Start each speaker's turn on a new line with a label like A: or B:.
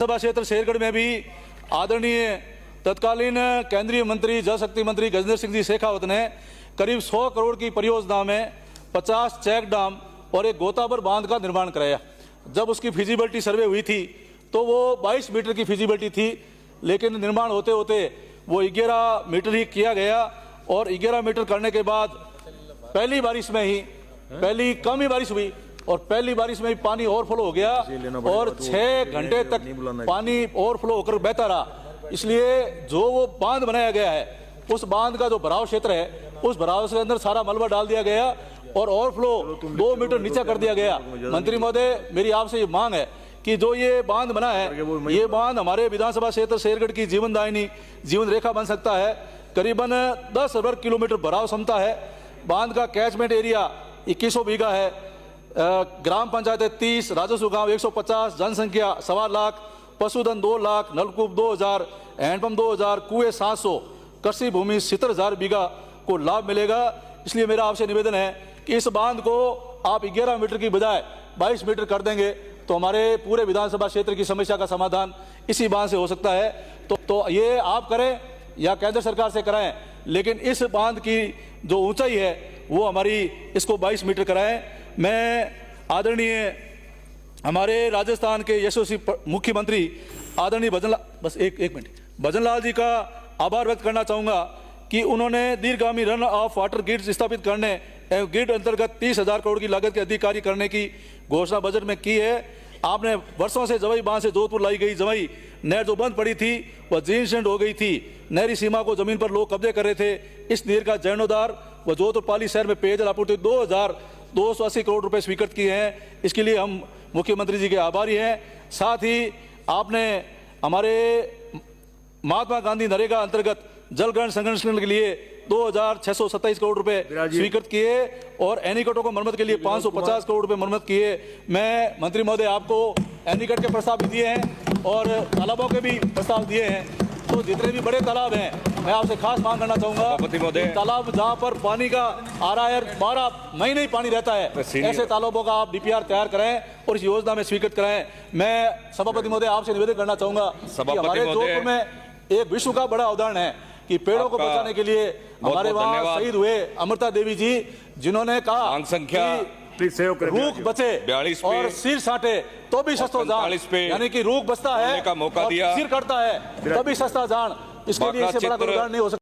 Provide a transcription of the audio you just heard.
A: सभा क्षेत्र शेरगढ़ में भी आदरणीय तत्कालीन केंद्रीय मंत्री जल शक्ति मंत्री गजेंद्र सिंह जी शेखावत ने करीब 100 करोड़ की परियोजना में 50 चेक डैम और एक गोताबर बांध का निर्माण कराया। जब उसकी फिजिबिलिटी सर्वे हुई थी तो वो 22 मीटर की फिजिबिलिटी थी, लेकिन निर्माण होते होते वो 11 मीटर ही किया गया और 11 मीटर करने के बाद पहली बारिश में ही कम ही बारिश हुई और पहली बारिश में ही पानी ओवरफ्लो हो गया और 6 घंटे तक पानी ओवरफ्लो होकर बहता रहा। इसलिए जो वो बांध बनाया गया है, उस बांध का जो भराव क्षेत्र है, उस भराव के अंदर सारा मलबा डाल दिया गया और ओवरफ्लो 2 मीटर नीचे कर दिया गया। मंत्री महोदय, मेरी आपसे ये मांग है कि जो ये बांध बना है, ये बांध हमारे विधानसभा क्षेत्र शेरगढ़ की जीवनदायिनी जीवन रेखा बन सकता है। करीबन 10 वर्ग किलोमीटर भराव क्षमता है। बांध का कैचमेंट एरिया 2100 बीघा है। ग्राम पंचायत 30, राजस्व गांव 150, जनसंख्या 1.25 लाख, पशुधन 2 लाख, नलकूप 2000, हैंडपंप 2000, कुएं 700, कृषि भूमि 70,000 बीघा को लाभ मिलेगा। इसलिए मेरा आपसे निवेदन है कि इस बांध को आप 11 मीटर की बजाय 22 मीटर कर देंगे तो हमारे पूरे विधानसभा क्षेत्र की समस्या का समाधान इसी बांध से हो सकता है। तो ये आप करें या केंद्र सरकार से कराएं, लेकिन इस बांध की जो ऊंचाई है वो हमारी इसको 22 मीटर कराएं। मैं आदरणीय हमारे राजस्थान के यशस्वी मुख्यमंत्री आदरणीय भजनलाल जी का आभार व्यक्त करना चाहूँगा कि उन्होंने दीर्घगामी रन ऑफ वाटर ग्रिड स्थापित करने एवं ग्रिड अंतर्गत 30,000 करोड़ की लागत के अधिक कार्य करने की घोषणा बजट में की है। आपने वर्षों से जवई बांध से जोधपुर लाई गई जवई नहर जो बंद पड़ी थी वह जीर्ण हो गई थी। नहरी सीमा को जमीन पर लोग कब्जे कर रहे थे। इस नहर का जीर्णोद्धार व जोधपुर पाली शहर में पेयजल आपूर्ति 2,280 करोड़ रुपए स्वीकृत किए हैं। इसके लिए हम मुख्यमंत्री जी के आभारी हैं। साथ ही आपने हमारे महात्मा गांधी नरेगा अंतर्गत जल ग्रहण संरक्षण के लिए 2,627 करोड़ रुपए स्वीकृत किए और एनीकटों को मरम्मत के लिए 550 करोड़ रुपए मरम्मत किए। मैं मंत्री महोदय आपको एनीकट के प्रस्ताव भी दिए हैं और तालाबों के भी प्रस्ताव दिए हैं। तो जितने भी बड़े तालाब हैं, मैं आपसे खास मांग करना चाहूंगा, तालाब जहां पर पानी का आ रहा है 12 महीने ही पानी रहता है, ऐसे तालाबों का आप डीपीआर तैयार कराएं और इस योजना में स्वीकृत कराएं। मैं सभापति महोदय आपसे निवेदन करना चाहूंगा कि हमारे जोधपुर में एक विश्व का बड़ा उदाहरण है कि पेड़ों को बचाने के लिए हमारे वहाँ शहीद हुए अमृता देवी जी, जिन्होंने कहा रूख बचे और सिर साटे तो भी सस्ता जान, यानी कि रूख बचता है और सिर कटता है तभी सस्ता जान। इसके लिए इससे बड़ा उदाहरण नहीं हो सकता।